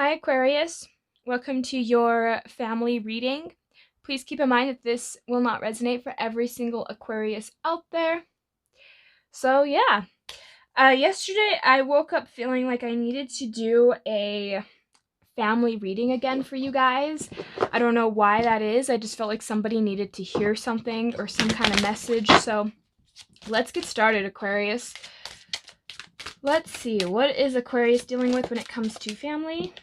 Hi, Aquarius. Welcome to your family reading. Please keep in mind that this will not resonate for every single Aquarius out there. So, yeah. Yesterday I woke up feeling like I needed to do a family reading again for you guys. I don't know why that is. I just felt like somebody needed to hear something or some kind of message. So, let's get started, Aquarius. Let's see. What is Aquarius dealing with when it comes to family?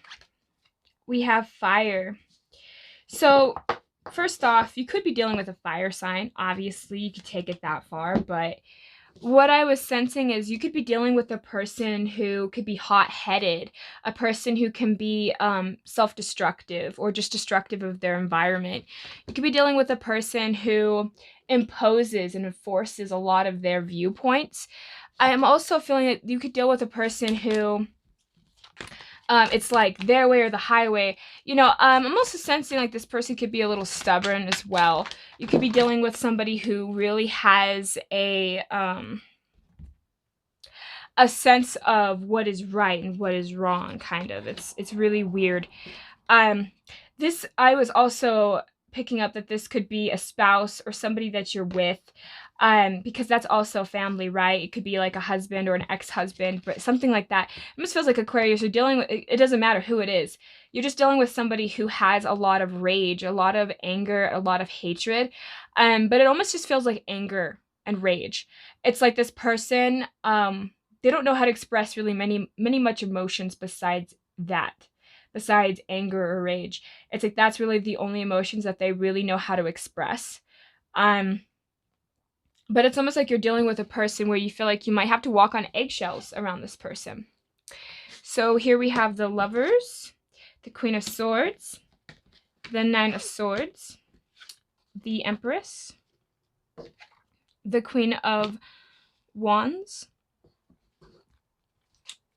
We have fire. So, first off, you could be dealing with a fire sign. Obviously, you could take it that far, but what I was sensing is you could be dealing with a person who could be hot-headed, a person who can be self-destructive or just destructive of their environment. You could be dealing with a person who imposes and enforces a lot of their viewpoints. I am also feeling that you could deal with a person who it's like their way or the highway. I'm also sensing like this person could be a little stubborn as well. You could be dealing with somebody who really has a sense of what is right and what is wrong, kind of. It's really weird. This I was also picking up that this could be a spouse or somebody that you're with, because that's also family, right? It could be like a husband or an ex-husband, but something like that. It almost feels like Aquarius, you're dealing with, it doesn't matter who it is. You're just dealing with somebody who has a lot of rage, a lot of anger, a lot of hatred, but it almost just feels like anger and rage. It's like this person, they don't know how to express really many much emotions besides that. Besides anger or rage. It's like that's really the only emotions that they really know how to express. But it's almost like you're dealing with a person where you feel like you might have to walk on eggshells around this person. So here we have the Lovers, the Queen of Swords, the Nine of Swords, the Empress, the Queen of Wands,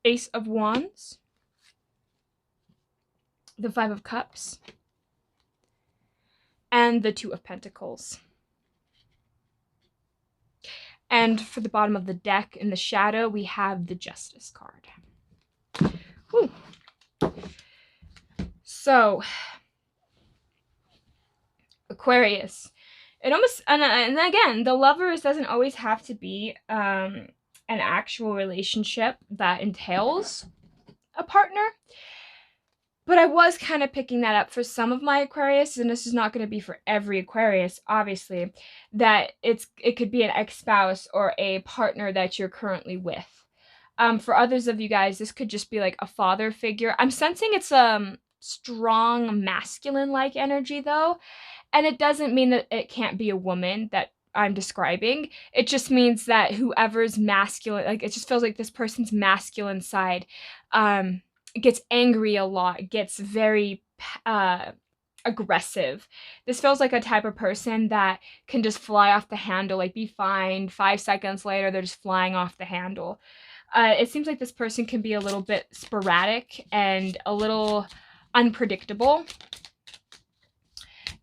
Ace of Wands, the Five of Cups, and the Two of Pentacles. And for the bottom of the deck in the shadow, we have the Justice card. Whew. So, Aquarius. It almost, and again, the Lovers doesn't always have to be an actual relationship that entails a partner. But I was kind of picking that up for some of my Aquarius, and this is not going to be for every Aquarius, obviously, that it could be an ex-spouse or a partner that you're currently with. For others of you guys, this could just be like a father figure. I'm sensing it's strong masculine-like energy though, and it doesn't mean that it can't be a woman that I'm describing. It just means that whoever's masculine, like it just feels like this person's masculine side gets angry a lot, gets very aggressive. This feels like a type of person that can just fly off the handle, like be fine. 5 seconds later, they're just flying off the handle. It seems like this person can be a little bit sporadic and a little unpredictable.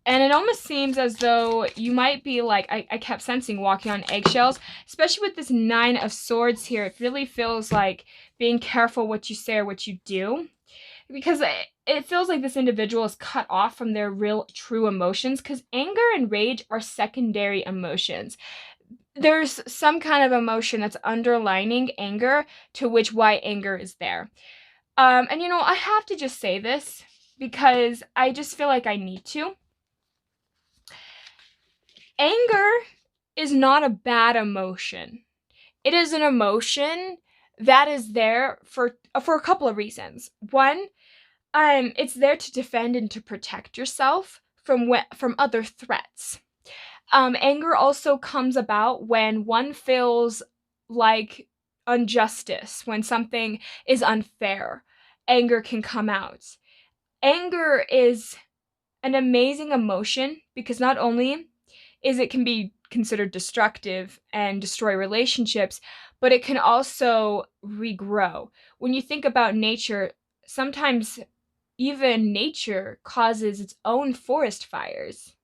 And it almost seems as though you might be like, I kept sensing walking on eggshells, especially with this Nine of Swords here. It really feels like being careful what you say or what you do. Because it feels like this individual is cut off from their real, true emotions. Because anger and rage are secondary emotions. There's some kind of emotion that's underlining anger to which why anger is there. And I have to just say this because I just feel like I need to. Anger is not a bad emotion. It is an emotion that is there for a couple of reasons. One, it's there to defend and to protect yourself from other threats. Anger also comes about when one feels like injustice, when something is unfair. Anger can come out. Anger is an amazing emotion because not only it can be considered destructive and destroy relationships, but it can also regrow. When you think about nature, sometimes even nature causes its own forest fires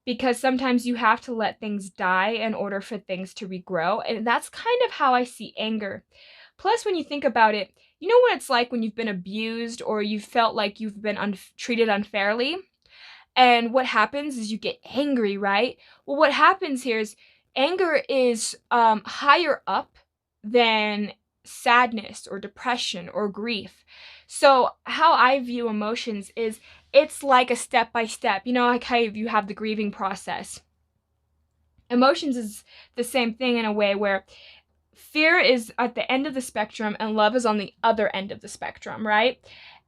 because sometimes you have to let things die in order for things to regrow. And that's kind of how I see anger. Plus, when you think about it, you know what it's like when you've been abused or you felt like you've been treated unfairly? And what happens is you get angry, right? Well, what happens here is anger is higher up than sadness or depression or grief. So, how I view emotions is it's like a step by step. You know, like how you have the grieving process. Emotions is the same thing in a way where fear is at the end of the spectrum and love is on the other end of the spectrum, right?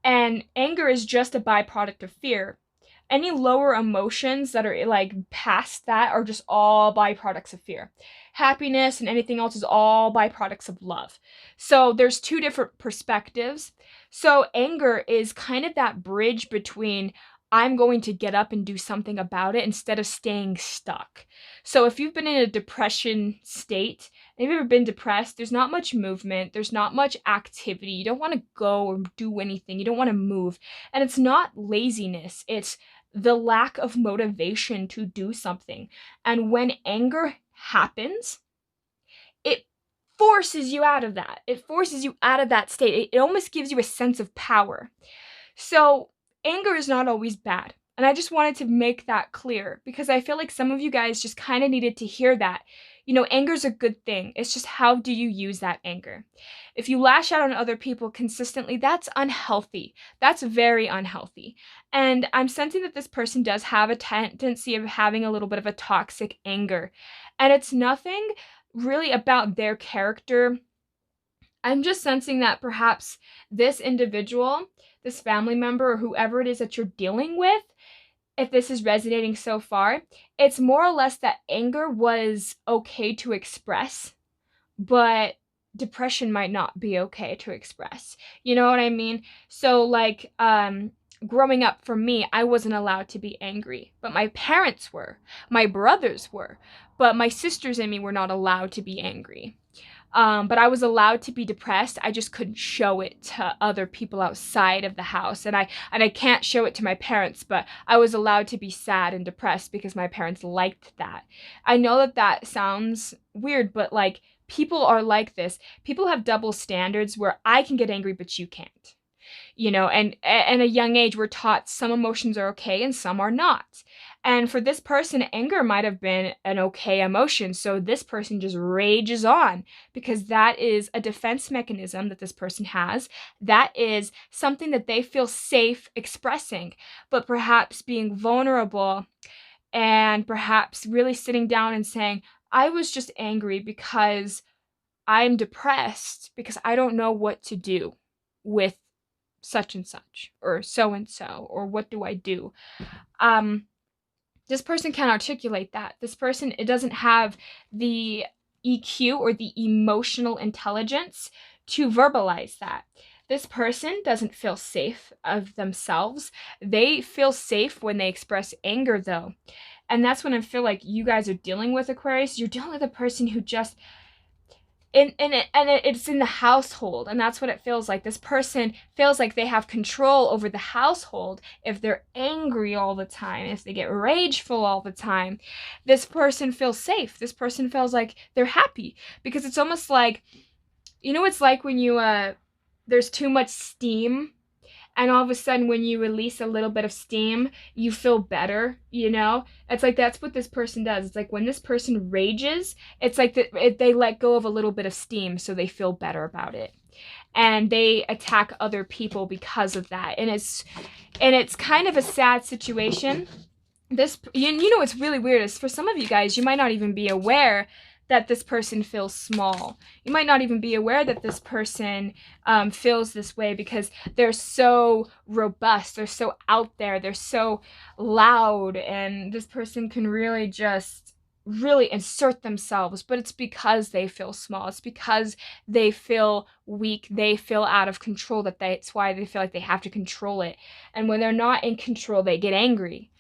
And anger is just a byproduct of fear. Any lower emotions that are like past that are just all byproducts of fear. Happiness and anything else is all byproducts of love. So there's two different perspectives. So anger is kind of that bridge between I'm going to get up and do something about it instead of staying stuck. So if you've been in a depression state, have you ever been depressed? There's not much movement. There's not much activity. You don't want to go or do anything. You don't want to move. And it's not laziness. It's the lack of motivation to do something. And when anger happens, it forces you out of that. It forces you out of that state. It almost gives you a sense of power. So anger is not always bad. And I just wanted to make that clear because I feel like some of you guys just kind of needed to hear that. You know, anger is a good thing. It's just how do you use that anger? If you lash out on other people consistently, that's unhealthy. That's very unhealthy. And I'm sensing that this person does have a tendency of having a little bit of a toxic anger. And it's nothing really about their character. I'm just sensing that perhaps this individual, this family member, or whoever it is that you're dealing with, if this is resonating so far, it's more or less that anger was okay to express, but depression might not be okay to express. You know what I mean? So like growing up for me, I wasn't allowed to be angry, but my parents were. My brothers were, but my sisters and me were not allowed to be angry. But I was allowed to be depressed. I just couldn't show it to other people outside of the house. And I can't show it to my parents, but I was allowed to be sad and depressed because my parents liked that. I know that that sounds weird, but like people are like this. People have double standards where I can get angry, but you can't. You know, and at a young age, we're taught some emotions are okay and some are not. And for this person, anger might have been an okay emotion. So this person just rages on because that is a defense mechanism that this person has. That is something that they feel safe expressing, but perhaps being vulnerable and perhaps really sitting down and saying, I was just angry because I'm depressed because I don't know what to do with such and such or so and so, or what do I do? This person can't articulate that. This person, it doesn't have the EQ or the emotional intelligence to verbalize that. This person doesn't feel safe of themselves. They feel safe when they express anger, though. And that's when I feel like you guys are dealing with Aquarius. You're dealing with a person who just it's in the household, and that's what it feels like. This person feels like they have control over the household if they're angry all the time, if they get rageful all the time. This person feels safe. This person feels like they're happy because it's almost like, you know, it's like when you there's too much steam. And all of a sudden, when you release a little bit of steam, you feel better, you know? It's like that's what this person does. It's like when this person rages, it's like they let go of a little bit of steam so they feel better about it. And they attack other people because of that. And it's kind of a sad situation. You know what's really weird is for some of you guys, you might not even be aware that this person feels small. You might not even be aware that this person feels this way because they're so robust, they're so out there, they're so loud, and this person can really just really insert themselves, but it's because they feel small. It's because they feel weak, they feel out of control, that's why they feel like they have to control it. And when they're not in control, they get angry.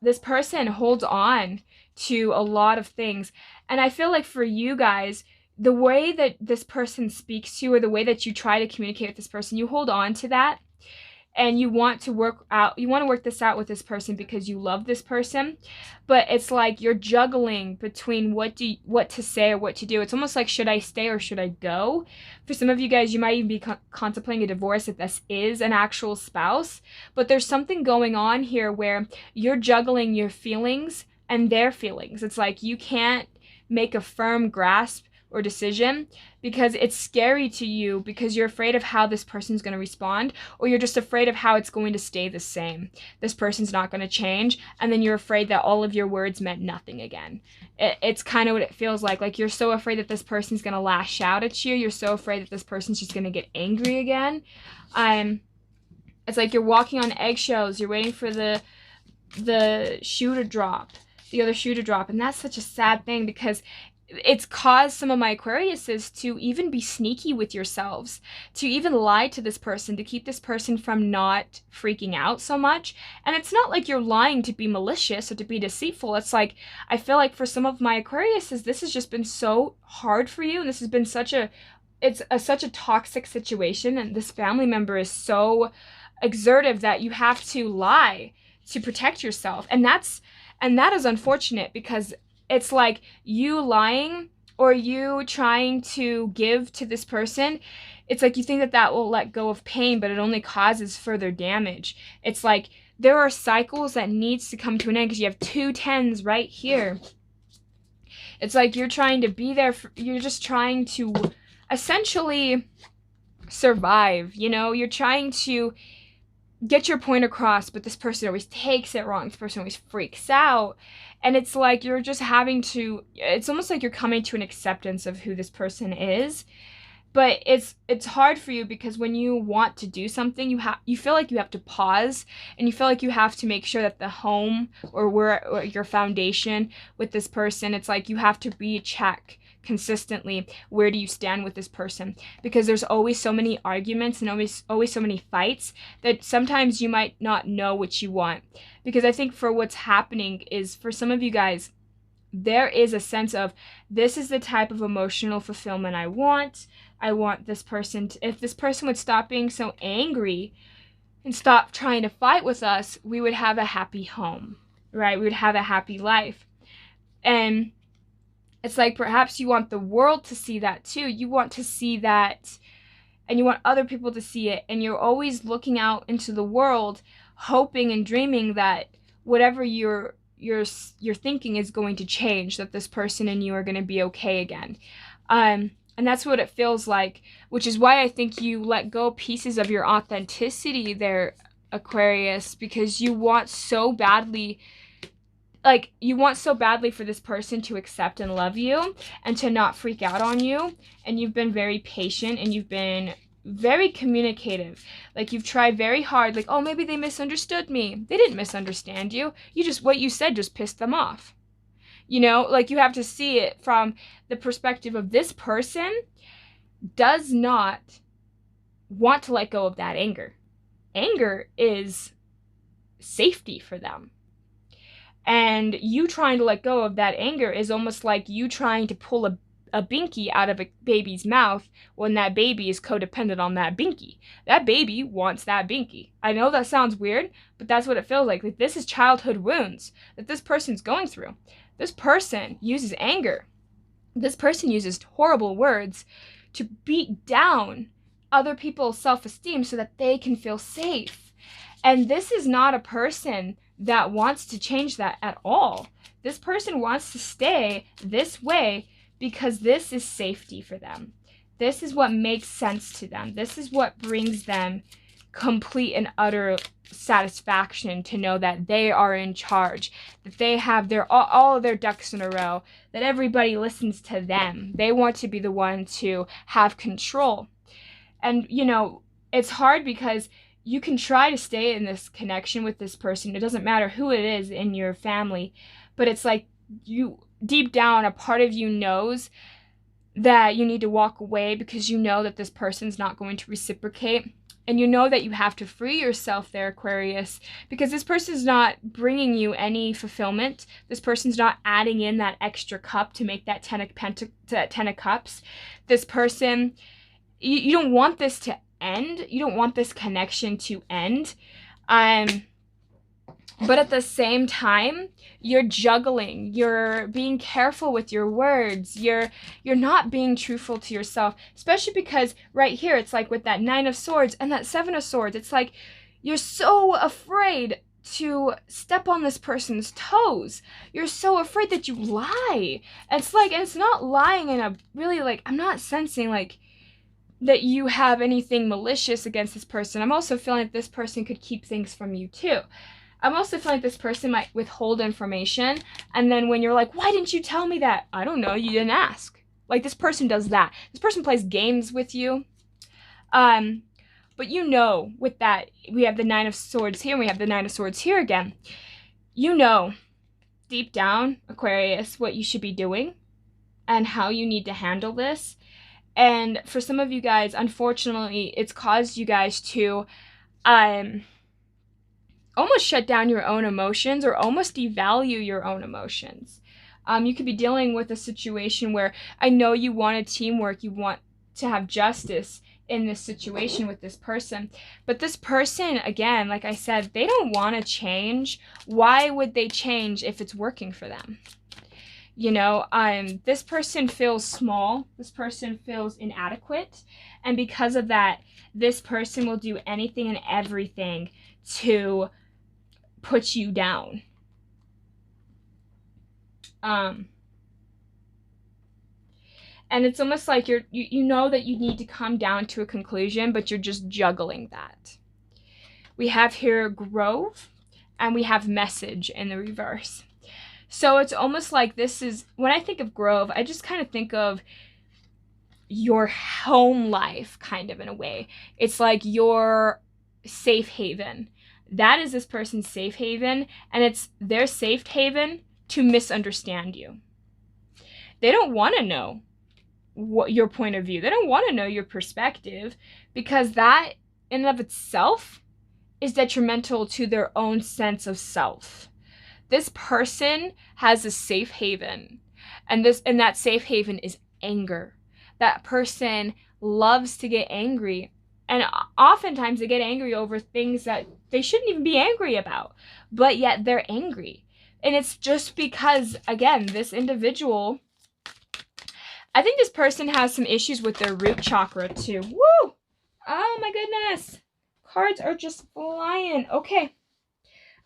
This person holds on to a lot of things. And I feel like for you guys, the way that this person speaks to you or the way that you try to communicate with this person, you hold on to that. and you want to work this out with this person because you love this person, but it's like you're juggling between what to say or what to do. It's almost like, should I stay or should I go? For some of you guys, you might even be contemplating a divorce if this is an actual spouse, but there's something going on here where you're juggling your feelings and their feelings. It's like you can't make a firm grasp or decision because it's scary to you, because you're afraid of how this person's going to respond, or you're just afraid of how it's going to stay the same. This person's not going to change, and then you're afraid that all of your words meant nothing again. It's kind of what it feels like you're so afraid that this person's going to lash out at you. You're so afraid that this person's just going to get angry again. It's like you're walking on eggshells. You're waiting for the shoe to drop, the other shoe to drop, and that's such a sad thing because it's caused some of my Aquariuses to even be sneaky with yourselves, to even lie to this person, to keep this person from not freaking out so much. And it's not like you're lying to be malicious or to be deceitful. It's like, I feel like for some of my Aquariuses, this has just been so hard for you, and this has been such a toxic situation, and this family member is so exertive that you have to lie to protect yourself. And that is unfortunate because it's like you lying or you trying to give to this person. It's like you think that will let go of pain, but it only causes further damage. It's like there are cycles that needs to come to an end because you have 2 10s right here. It's like you're trying to be there. You're just trying to essentially survive. You're trying to get your point across, but this person always takes it wrong. This person always freaks out. And it's like you're just it's almost like you're coming to an acceptance of who this person is. But it's hard for you because when you want to do something, you feel like you have to pause, and you feel like you have to make sure that the home or your foundation with this person, it's like you have to recheck consistently, where do you stand with this person, because there's always so many arguments and always so many fights that sometimes you might not know what you want. Because I think for what's happening is, for some of you guys, there is a sense of, this is the type of emotional fulfillment I want this person to, if this person would stop being so angry and stop trying to fight with us, we would have a happy home, right? We would have a happy life. And it's like perhaps you want the world to see that too. You want to see that, and you want other people to see it, and you're always looking out into the world, hoping and dreaming that whatever you're thinking is going to change, that this person and you are going to be okay again. And that's what it feels like, which is why I think you let go pieces of your authenticity there, Aquarius, because you want so badly for this person to accept and love you and to not freak out on you. And you've been very patient, and you've been very communicative. Like, you've tried very hard. Like, oh, maybe they misunderstood me. They didn't misunderstand you. What you said just pissed them off. Like, you have to see it from the perspective of this person does not want to let go of that anger. Anger is safety for them. And you trying to let go of that anger is almost like you trying to pull a binky out of a baby's mouth when that baby is codependent on that binky. That baby wants that binky. I know that sounds weird, but that's what it feels like. Like, this is childhood wounds that this person's going through. This person uses anger. This person uses horrible words to beat down other people's self-esteem so that they can feel safe. And this is not a person that wants to change that at all. This person wants to stay this way because this is safety for them. This is what makes sense to them. This is what brings them complete and utter satisfaction, to know that they are in charge, that they have all of their ducks in a row, that everybody listens to them. They want to be the one to have control. And, it's hard because you can try to stay in this connection with this person. It doesn't matter who it is in your family, but it's like deep down, a part of you knows that you need to walk away because you know that this person's not going to reciprocate. And you know that you have to free yourself there, Aquarius, because this person's not bringing you any fulfillment. This person's not adding in that extra cup to make that 10 of Cups. This person, you don't want this end. You don't want this connection to end. But at the same time, you're juggling. You're being careful with your words. You're not being truthful to yourself, especially because right here it's like with that 9 of Swords and that 7 of Swords, it's like you're so afraid to step on this person's toes. You're so afraid that you lie. It's like, and it's not lying in a really, like, I'm not sensing like that you have anything malicious against this person. I'm also feeling that this person could keep things from you too. I'm also feeling like this person might withhold information, and then when you're like, why didn't you tell me that? I don't know, you didn't ask. Like, this person does that. This person plays games with you. But you know, with that, we have the 9 of Swords here, and we have the 9 of Swords here again. You know, deep down, Aquarius, what you should be doing and how you need to handle this. And for some of you guys, unfortunately, it's caused you guys to almost shut down your own emotions or almost devalue your own emotions. You could be dealing with a situation where I know you wanted teamwork, you want to have justice in this situation with this person, but this person, again, like I said, they don't want to change. Why would they change if it's working for them? You know, this person feels small, this person feels inadequate, and because of that, this person will do anything and everything to put you down. And it's almost like you know that you need to come down to a conclusion, but you're just juggling that. We have here Grove, and we have Message in the reverse. So it's almost like this is, when I think of Grove, I just kind of think of your home life, kind of, in a way. It's like your safe haven. That is this person's safe haven, and it's their safe haven to misunderstand you. They don't want to know what your point of view. They don't want to know your perspective, because that in and of itself is detrimental to their own sense of self. This person has a safe haven, and that safe haven is anger. That person loves to get angry, and oftentimes they get angry over things that they shouldn't even be angry about, but yet they're angry. And it's just because, again, this individual, I think this person has some issues with their root chakra too. Woo! Oh my goodness. Cards are just flying. Okay.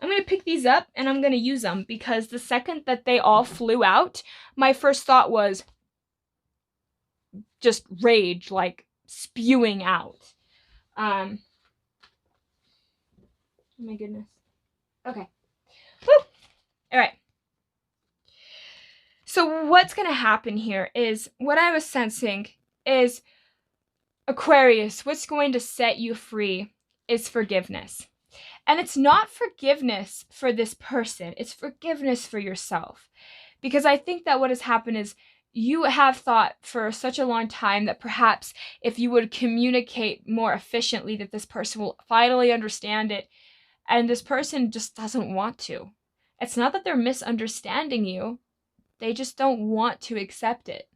I'm going to pick these up and I'm going to use them, because the second that they all flew out, my first thought was just rage, like spewing out. Oh my goodness. Okay. Woo! All right. So what's going to happen here is, what I was sensing is, Aquarius, what's going to set you free is forgiveness. And it's not forgiveness for this person. It's forgiveness for yourself. Because I think that what has happened is, you have thought for such a long time that perhaps if you would communicate more efficiently, that this person will finally understand it. And this person just doesn't want to. It's not that they're misunderstanding you. They just don't want to accept it.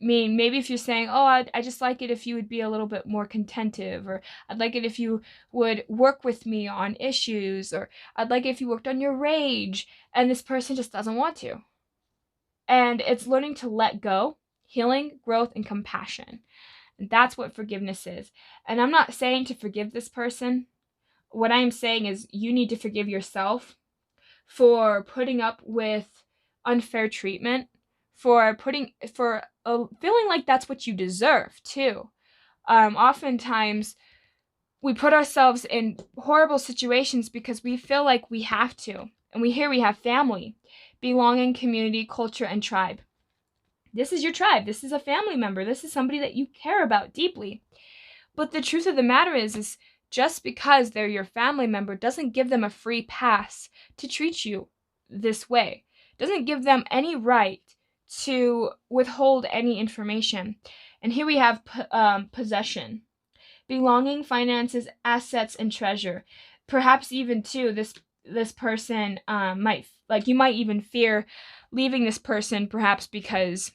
I mean, maybe if you're saying, oh, I just like it if you would be a little bit more contentive, or I'd like it if you would work with me on issues, or I'd like it if you worked on your rage, and this person just doesn't want to. And it's learning to let go, healing, growth, and compassion. And that's what forgiveness is. And I'm not saying to forgive this person. What I'm saying is, you need to forgive yourself for putting up with unfair treatment, for feeling like that's what you deserve too. Oftentimes we put ourselves in horrible situations because we feel like we have to. And we have family, belonging, community, culture, and tribe. This is your tribe. This is a family member. This is somebody that you care about deeply. But the truth of the matter is just because they're your family member doesn't give them a free pass to treat you this way. Doesn't give them any right to withhold any information. And here we have possession, belonging, finances, assets, and treasure. Perhaps even too, this person you might even fear leaving this person, perhaps because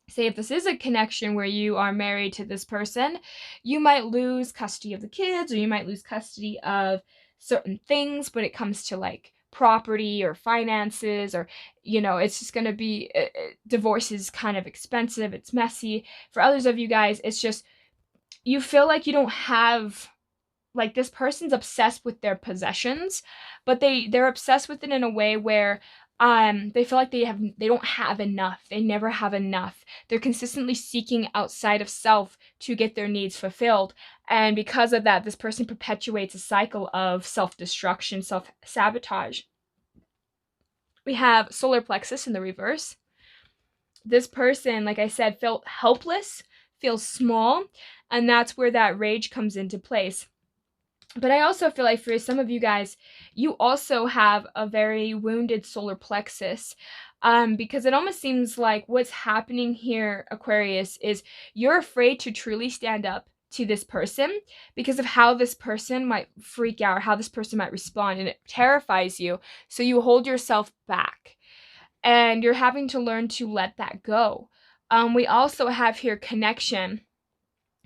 say if this is a connection where you are married to this person, you might lose custody of the kids, or you might lose custody of certain things when it comes to like property or finances, or it's just going to be divorce is kind of expensive, it's messy. For others of you guys, it's just you feel like you don't have, like, this person's obsessed with their possessions, but they're obsessed with it in a way where they feel like they don't have enough. They never have enough. They're consistently seeking outside of self to get their needs fulfilled. And because of that, this person perpetuates a cycle of self-destruction, self-sabotage. We have solar plexus in the reverse. This person, like I said, felt helpless, feels small, and that's where that rage comes into place. But I also feel like for some of you guys, you also have a very wounded solar plexus, because it almost seems like what's happening here, Aquarius, is you're afraid to truly stand up to this person because of how this person might freak out, or how this person might respond, and it terrifies you. So you hold yourself back, and you're having to learn to let that go. We also have here connection.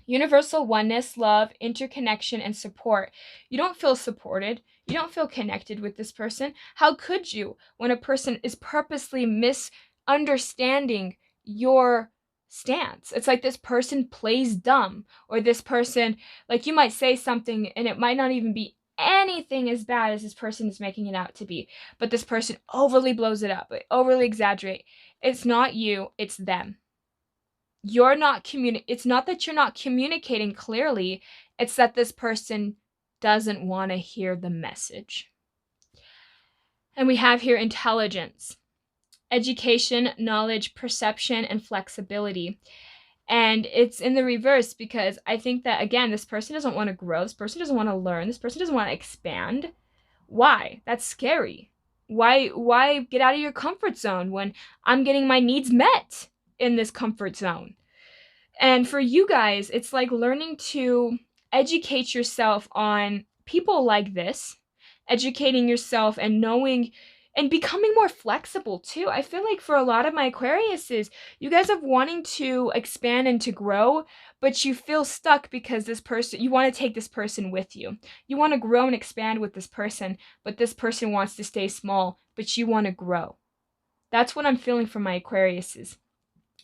Universal oneness, love, interconnection, and support. You don't feel supported. You don't feel connected with this person. How could you when a person is purposely misunderstanding your stance? It's like this person plays dumb, or this person, like, you might say something and it might not even be anything as bad as this person is making it out to be, but this person overly blows it up, overly exaggerate. It's not you, it's them. It's not that you're not communicating clearly, it's that this person doesn't want to hear the message. And we have here intelligence, education, knowledge, perception, and flexibility. And it's in the reverse because I think that, again, this person doesn't want to grow, this person doesn't want to learn, this person doesn't want to expand. Why? That's scary. Why get out of your comfort zone when I'm getting my needs met in this comfort zone? And for you guys, it's like learning to educate yourself on people like this, educating yourself and knowing and becoming more flexible too. I feel like for a lot of my Aquariuses, you guys are wanting to expand and to grow, but you feel stuck because this person, you want to take this person with you. You want to grow and expand with this person, but this person wants to stay small, but you want to grow. That's what I'm feeling from my Aquariuses.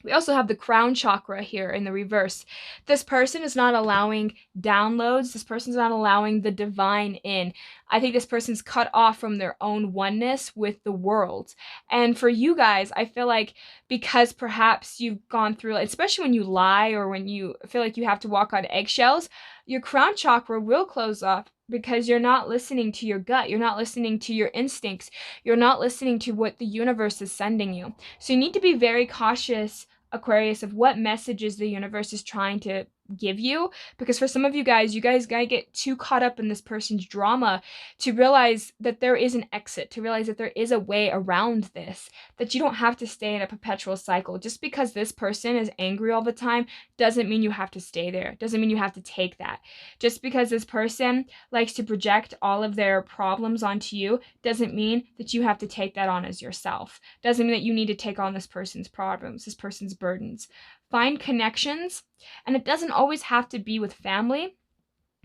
We also have the crown chakra here in the reverse. This person is not allowing downloads. This person's not allowing the divine in. I think this person's cut off from their own oneness with the world. And for you guys, I feel like because perhaps you've gone through, especially when you lie or when you feel like you have to walk on eggshells, your crown chakra will close off because you're not listening to your gut. You're not listening to your instincts. You're not listening to what the universe is sending you. So you need to be very cautious, Aquarius, of what messages the universe is trying to give you, because for some of you guys gotta get too caught up in this person's drama to realize that there is an exit, to realize that there is a way around this, that you don't have to stay in a perpetual cycle. Just because this person is angry all the time doesn't mean you have to stay there, doesn't mean you have to take that. Just because this person likes to project all of their problems onto you doesn't mean that you have to take that on as yourself, doesn't mean that you need to take on this person's problems, this person's burdens. Find connections, and it doesn't always have to be with family,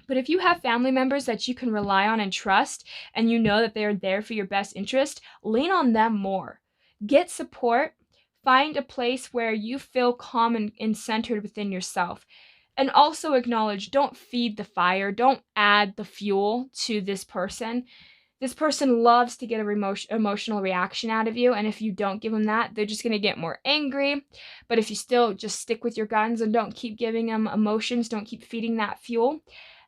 but if you have family members that you can rely on and trust, and you know that they are there for your best interest, lean on them more. Get support. Find a place where you feel calm and centered within yourself. And also acknowledge, don't feed the fire, don't add the fuel to this person. This person loves to get an emotional reaction out of you, and if you don't give them that, they're just going to get more angry. But if you still just stick with your guns and don't keep giving them emotions, don't keep feeding that fuel,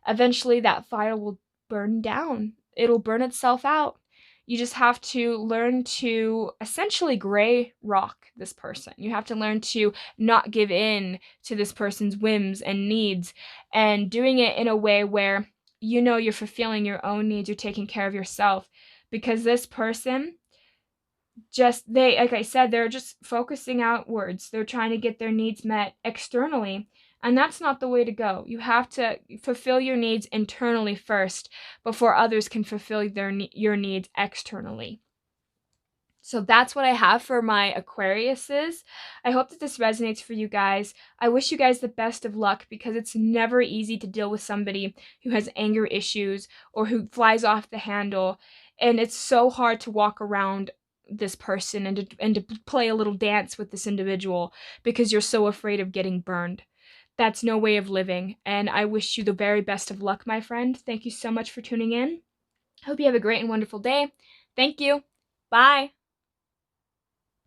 eventually that fire will burn down. It'll burn itself out. You just have to learn to essentially gray rock this person. You have to learn to not give in to this person's whims and needs, and doing it in a way where you know you're fulfilling your own needs, you're taking care of yourself, because this person like I said, they're just focusing outwards. They're trying to get their needs met externally, and that's not the way to go. You have to fulfill your needs internally first before others can fulfill your needs externally. So that's what I have for my Aquariuses. I hope that this resonates for you guys. I wish you guys the best of luck because it's never easy to deal with somebody who has anger issues or who flies off the handle. And it's so hard to walk around this person and to play a little dance with this individual because you're so afraid of getting burned. That's no way of living. And I wish you the very best of luck, my friend. Thank you so much for tuning in. Hope you have a great and wonderful day. Thank you. Bye.